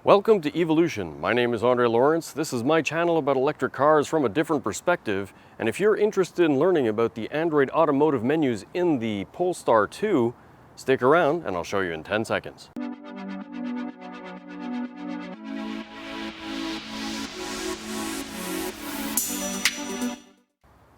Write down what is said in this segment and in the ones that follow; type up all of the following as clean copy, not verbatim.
Welcome to EV-olution. My name is Andre Lawrence. This is my channel about electric cars from a different perspective. And if you're interested in learning about the Android Automotive menus in the Polestar 2, stick around and I'll show you in 10 seconds.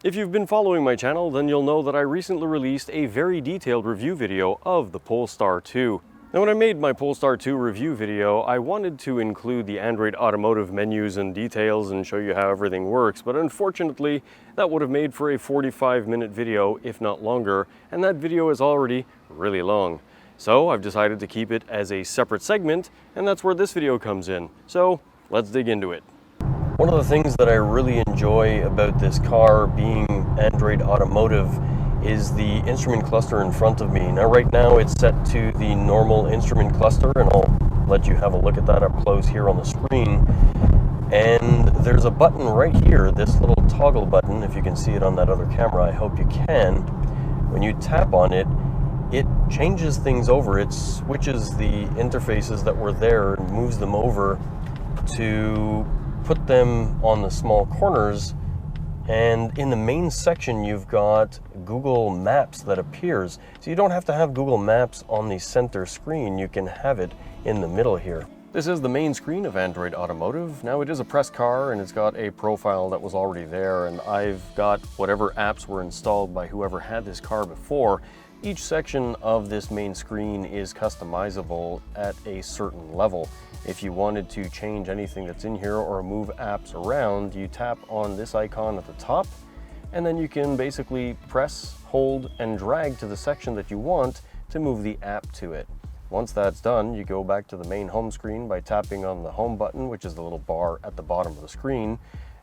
If you've been following my channel, then you'll know that I recently released a very detailed review video of the Polestar 2. Now, when I made my Polestar 2 review video, I wanted to include the Android Automotive menus and details and show you how everything works, but unfortunately, that would have made for a 45-minute video, if not longer, and that video is already really long. So I've decided to keep it as a separate segment, and that's where this video comes in. So let's dig into it. One of the things that I really enjoy about this car being Android Automotive is the instrument cluster in front of me. Now right now it's set to the normal instrument cluster, and I'll let you have a look at that up close here on the screen. And there's a button right here, this little toggle button, if you can see it on that other camera, I hope you can. When you tap on it, it changes things over. It switches the interfaces that were there and moves them over to put them on the small corners. And in the main section, you've got Google Maps that appears. So you don't have to have Google Maps on the center screen. You can have it in the middle here. This is the main screen of Android Automotive. Now, it is a press car and it's got a profile that was already there, and I've got whatever apps were installed by whoever had this car before. Each section of this main screen is customizable at a certain level. If you wanted to change anything that's in here or move apps around, you tap on this icon at the top, and then you can basically press, hold, and drag to the section that you want to move the app to it. Once that's done, you go back to the main home screen by tapping on the home button, which is the little bar at the bottom of the screen,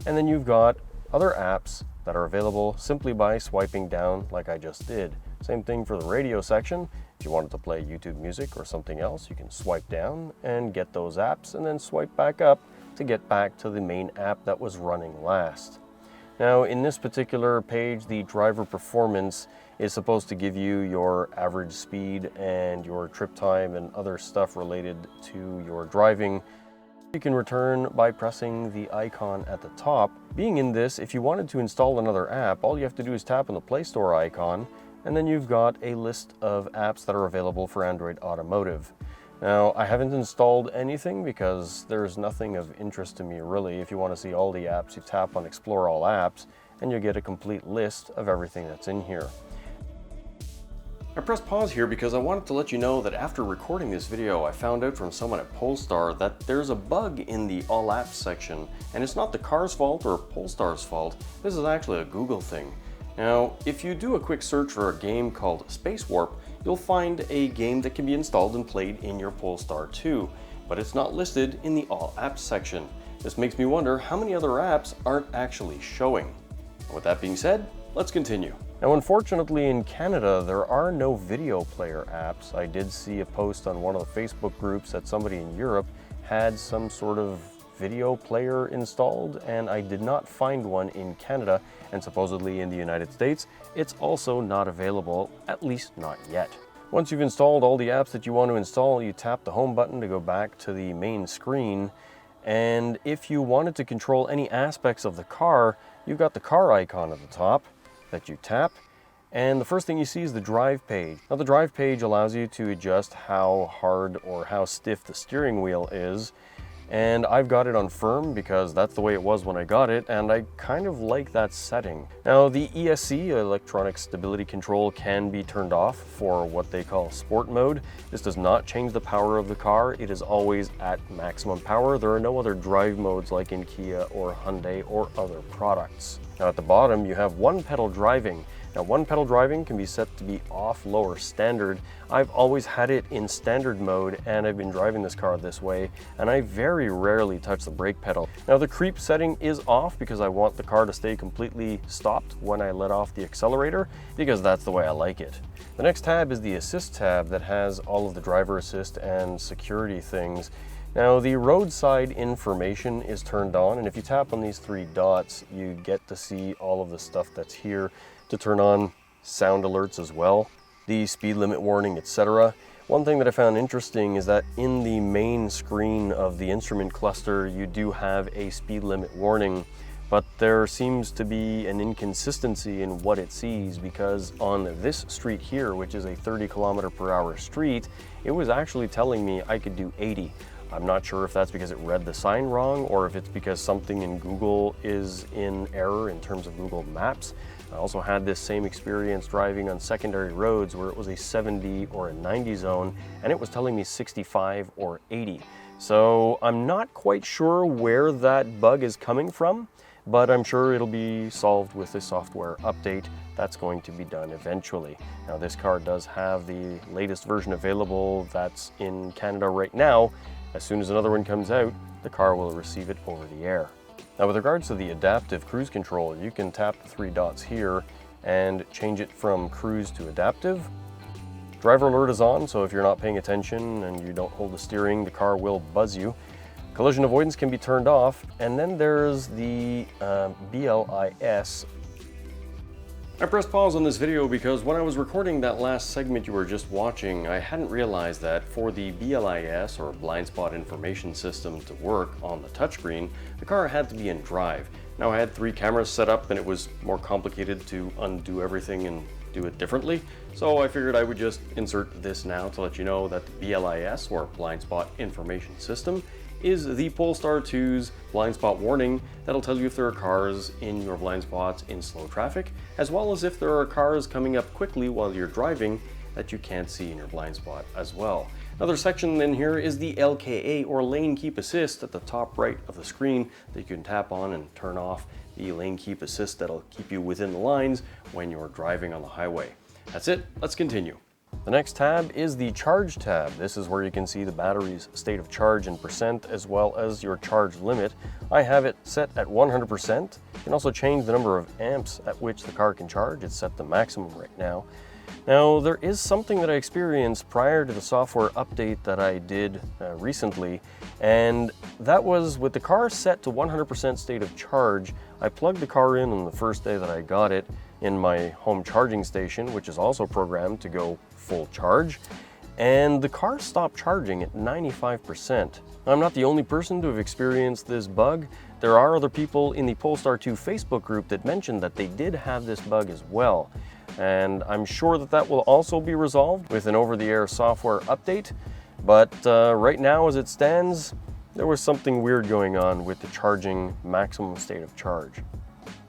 and then you've got other apps that are available simply by swiping down like I just did. Same thing for the radio section. If you wanted to play YouTube music or something else, you can swipe down and get those apps, and then swipe back up to get back to the main app that was running last. Now, in this particular page, the driver performance is supposed to give you your average speed and your trip time and other stuff related to your driving. You can return by pressing the icon at the top. Being in this, if you wanted to install another app, all you have to do is tap on the Play Store icon, and then you've got a list of apps that are available for Android Automotive. Now, I haven't installed anything because there's nothing of interest to me really. If you want to see all the apps, you tap on Explore All Apps, and you get a complete list of everything that's in here. I pressed pause here because I wanted to let you know that after recording this video, I found out from someone at Polestar that there's a bug in the All Apps section, and it's not the car's fault or Polestar's fault. This is actually a Google thing. Now, if you do a quick search for a game called Space Warp, you'll find a game that can be installed and played in your Polestar 2, but it's not listed in the All Apps section. This makes me wonder how many other apps aren't actually showing. And with that being said, let's continue. Now, unfortunately in Canada, there are no video player apps. I did see a post on one of the Facebook groups that somebody in Europe had some sort of video player installed, and I did not find one in Canada, and supposedly in the United States, it's also not available, at least not yet. Once you've installed all the apps that you want to install, you tap the home button to go back to the main screen, and if you wanted to control any aspects of the car, you've got the car icon at the top that you tap, and the first thing you see is the drive page. Now, the drive page allows you to adjust how hard or how stiff the steering wheel is, and I've got it on firm because that's the way it was when I got it, and I kind of like that setting. Now, the ESC, electronic stability control, can be turned off for what they call sport mode. This does not change the power of the car. It is always at maximum power. There are no other drive modes like in Kia or Hyundai or other products. Now, at the bottom, you have one pedal driving. Now, one pedal driving can be set to be off, low, or standard. I've always had it in standard mode, and I've been driving this car this way, and I very rarely touch the brake pedal. Now, the creep setting is off because I want the car to stay completely stopped when I let off the accelerator, because that's the way I like it. The next tab is the assist tab that has all of the driver assist and security things. Now, the roadside information is turned on, and if you tap on these three dots, you get to see all of the stuff that's here, to turn on sound alerts as well, the speed limit warning, etc. One thing that I found interesting is that in the main screen of the instrument cluster, you do have a speed limit warning, but there seems to be an inconsistency in what it sees, because on this street here, which is a 30 km/h street, it was actually telling me I could do 80. I'm not sure if that's because it read the sign wrong or if it's because something in Google is in error in terms of Google Maps. I also had this same experience driving on secondary roads where it was a 70 or a 90 zone and it was telling me 65 or 80. So I'm not quite sure where that bug is coming from, but I'm sure it'll be solved with a software update that's going to be done eventually. Now, this car does have the latest version available that's in Canada right now. As soon as another one comes out, the car will receive it over the air. Now, with regards to the adaptive cruise control, you can tap the 3 dots here and change it from cruise to adaptive. Driver alert is on, so if you're not paying attention and you don't hold the steering, the car will buzz you. Collision avoidance can be turned off, and then there's the BLIS. I pressed pause on this video because when I was recording that last segment you were just watching, I hadn't realized that for the BLIS, or blind spot information system, to work on the touchscreen, the car had to be in drive. Now, I had 3 cameras set up and it was more complicated to undo everything and do it differently, so I figured I would just insert this now to let you know that the BLIS, or blind spot information system, is the Polestar 2's blind spot warning that'll tell you if there are cars in your blind spots in slow traffic, as well as if there are cars coming up quickly while you're driving that you can't see in your blind spot as well. Another section in here is the LKA, or lane keep assist, at the top right of the screen that you can tap on and turn off the lane keep assist that'll keep you within the lines when you're driving on the highway. That's it, let's continue. The next tab is the charge tab. This is where you can see the battery's state of charge in percent, as well as your charge limit. I have it set at 100%. You can also change the number of amps at which the car can charge. It's set to maximum right now. Now, there is something that I experienced prior to the software update that I did recently, and that was with the car set to 100% state of charge. I plugged the car in on the first day that I got it in my home charging station, which is also programmed to go full charge, and the car stopped charging at 95%. I'm not the only person to have experienced this bug. There are other people in the Polestar 2 Facebook group that mentioned that they did have this bug as well, and I'm sure that that will also be resolved with an over-the-air software update. But right now, as it stands, there was something weird going on with the charging maximum state of charge.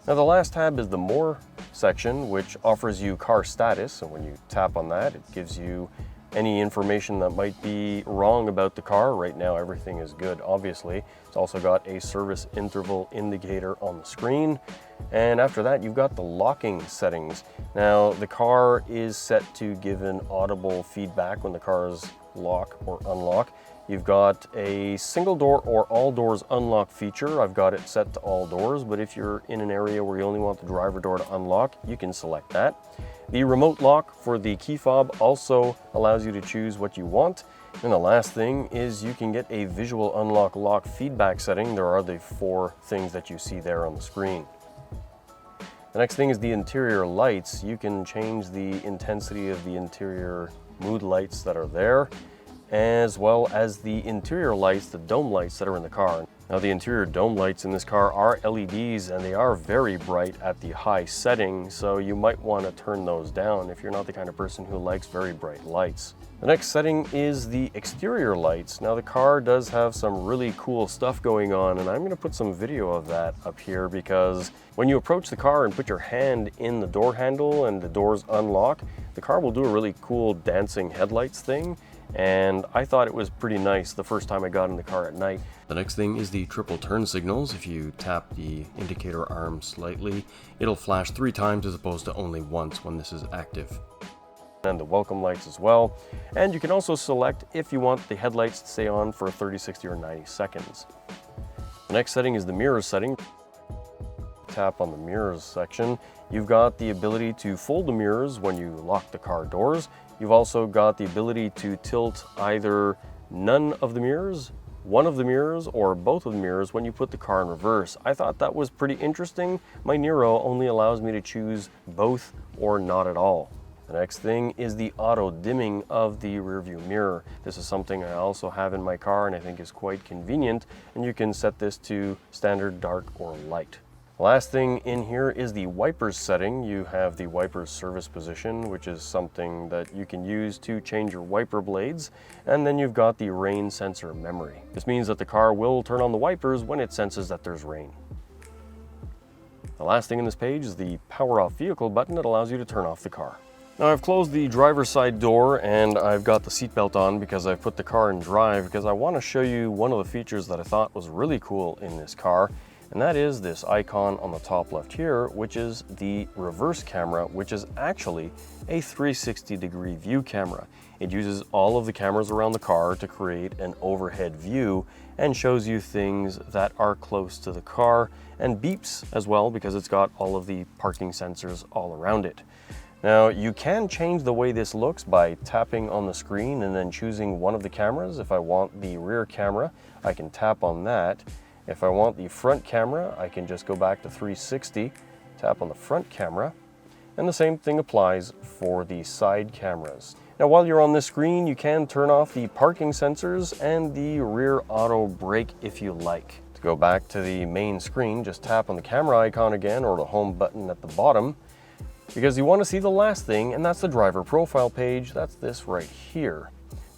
Now, the last tab is the More section, which offers you car status, and when you tap on that, it gives you any information that might be wrong about the car. Right now, everything is good, obviously. It's also got a service interval indicator on the screen. And after that, you've got the locking settings. Now, the car is set to give an audible feedback when the cars lock or unlock. You've got a single door or all doors unlock feature. I've got it set to all doors, but if you're in an area where you only want the driver door to unlock, you can select that. The remote lock for the key fob also allows you to choose what you want. And the last thing is you can get a visual unlock lock feedback setting. There are the 4 things that you see there on the screen. The next thing is the interior lights. You can change the intensity of the interior mood lights that are there, as well as the interior lights, the dome lights that are in the car. Now, the interior dome lights in this car are LEDs, and they are very bright at the high setting, so you might want to turn those down if you're not the kind of person who likes very bright lights. The next setting is the exterior lights. Now, the car does have some really cool stuff going on, and I'm going to put some video of that up here, because when you approach the car and put your hand in the door handle and the doors unlock, the car will do a really cool dancing headlights thing. And I thought it was pretty nice the first time I got in the car at night. The next thing is the triple turn signals. If you tap the indicator arm slightly, it'll flash 3 times as opposed to only once when this is active. And the welcome lights as well. And you can also select if you want the headlights to stay on for 30, 60, or 90 seconds. The next setting is the mirrors setting. Tap on the mirrors section. You've got the ability to fold the mirrors when you lock the car doors. You've also got the ability to tilt either none of the mirrors, one of the mirrors, or both of the mirrors when you put the car in reverse. I thought that was pretty interesting. My e-niro only allows me to choose both or not at all. The next thing is the auto dimming of the rearview mirror. This is something I also have in my car and I think is quite convenient, and you can set this to standard, dark, or light. The last thing in here is the wipers setting. You have the wipers service position, which is something that you can use to change your wiper blades, and then you've got the rain sensor memory. This means that the car will turn on the wipers when it senses that there's rain. The last thing in this page is the power off vehicle button that allows you to turn off the car. Now I've closed the driver's side door and I've got the seatbelt on because I've put the car in drive, because I want to show you one of the features that I thought was really cool in this car, and that is this icon on the top left here, which is the reverse camera, which is actually a 360-degree view camera. It uses all of the cameras around the car to create an overhead view and shows you things that are close to the car, and beeps as well because it's got all of the parking sensors all around it. Now, you can change the way this looks by tapping on the screen and then choosing one of the cameras. If I want the rear camera, I can tap on that. If I want the front camera, I can just go back to 360, tap on the front camera, and the same thing applies for the side cameras. Now, while you're on this screen, you can turn off the parking sensors and the rear auto brake if you like. To go back to the main screen, just tap on the camera icon again or the home button at the bottom, because you want to see the last thing, and that's the driver profile page. That's this right here.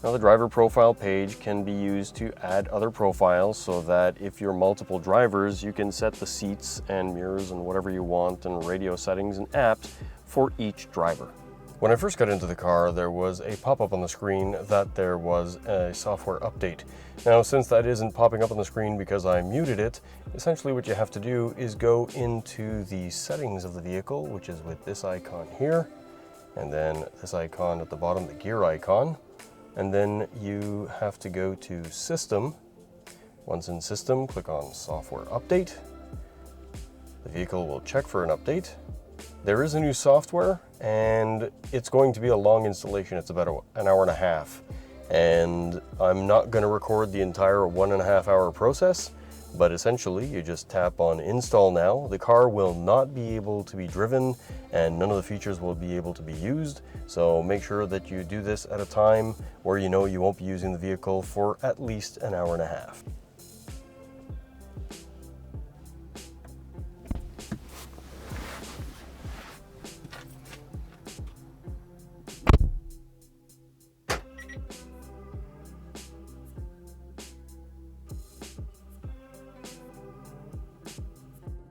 Now, the driver profile page can be used to add other profiles so that if you're multiple drivers, you can set the seats and mirrors and whatever you want and radio settings and apps for each driver. When I first got into the car, there was a pop-up on the screen that there was a software update. Now, since that isn't popping up on the screen because I muted it, essentially what you have to do is go into the settings of the vehicle, which is with this icon here, and then this icon at the bottom, the gear icon, and then you have to go to System. Once in System, click on Software Update. The vehicle will check for an update. There is a new software, and it's going to be a long installation. It's about an hour and a half, and I'm not going to record the entire 1.5 hour process, but essentially you just tap on Install Now. The car will not be able to be driven and none of the features will be able to be used, so make sure that you do this at a time where you know you won't be using the vehicle for at least an hour and a half.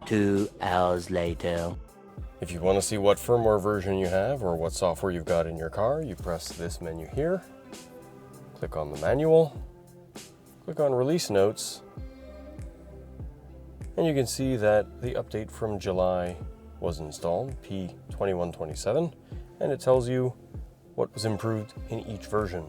Two hours later. If you want to see what firmware version you have or what software you've got in your car, you press this menu here, click on the manual, click on release notes, and you can see that the update from July was installed, P2127, and it tells you what was improved in each version.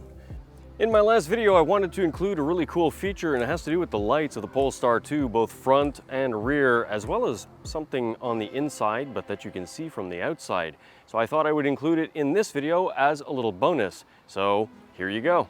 In my last video, I wanted to include a really cool feature, and it has to do with the lights of the Polestar 2, both front and rear, as well as something on the inside, but that you can see from the outside. So I thought I would include it in this video as a little bonus. So here you go.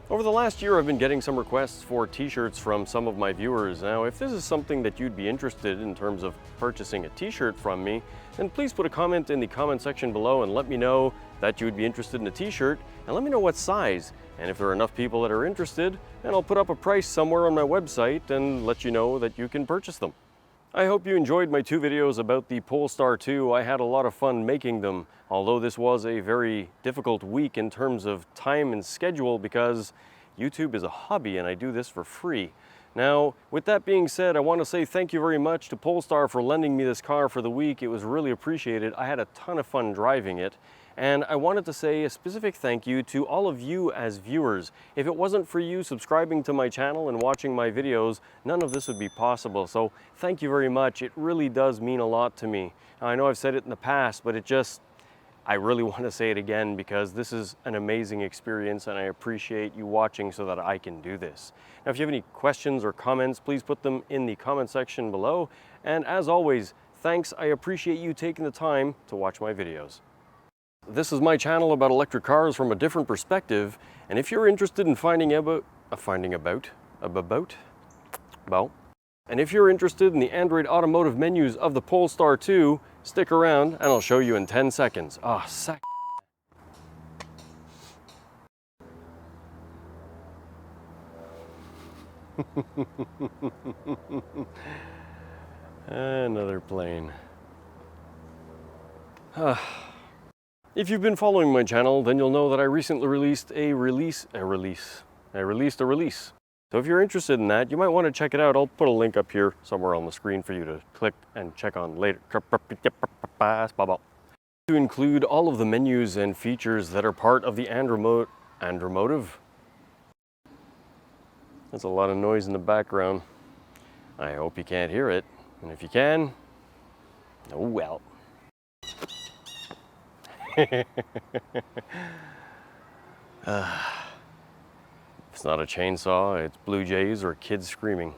Over the last year, I've been getting some requests for t-shirts from some of my viewers. Now, if this is something that you'd be interested in terms of purchasing a t-shirt from me, then please put a comment in the comment section below and let me know that you would be interested in a t-shirt, and let me know what size. And if there are enough people that are interested, then I'll put up a price somewhere on my website and let you know that you can purchase them. I hope you enjoyed my 2 videos about the Polestar 2. I had a lot of fun making them, although this was a very difficult week in terms of time and schedule because YouTube is a hobby and I do this for free. Now, with that being said, I want to say thank you very much to Polestar for lending me this car for the week. It was really appreciated. I had a ton of fun driving it. And I wanted to say a specific thank you to all of you as viewers. If it wasn't for you subscribing to my channel and watching my videos, none of this would be possible. So thank you very much. It really does mean a lot to me. Now, I know I've said it in the past, but I really want to say it again because this is an amazing experience and I appreciate you watching so that I can do this. Now, if you have any questions or comments, please put them in the comment section below. And as always, thanks. I appreciate you taking the time to watch my videos. This is my channel about electric cars from a different perspective, and if you're interested in and if you're interested in the Android Automotive menus of the Polestar 2, stick around and I'll show you in 10 seconds. Another plane. If you've been following my channel, then you'll know that I recently released a release. So if you're interested in that, you might want to check it out. I'll put a link up here somewhere on the screen for you to click and check on later. To include all of the menus and features that are part of the Automotive. There's a lot of noise in the background. I hope you can't hear it. And if you can, oh well. It's not a chainsaw, it's blue jays or kids screaming.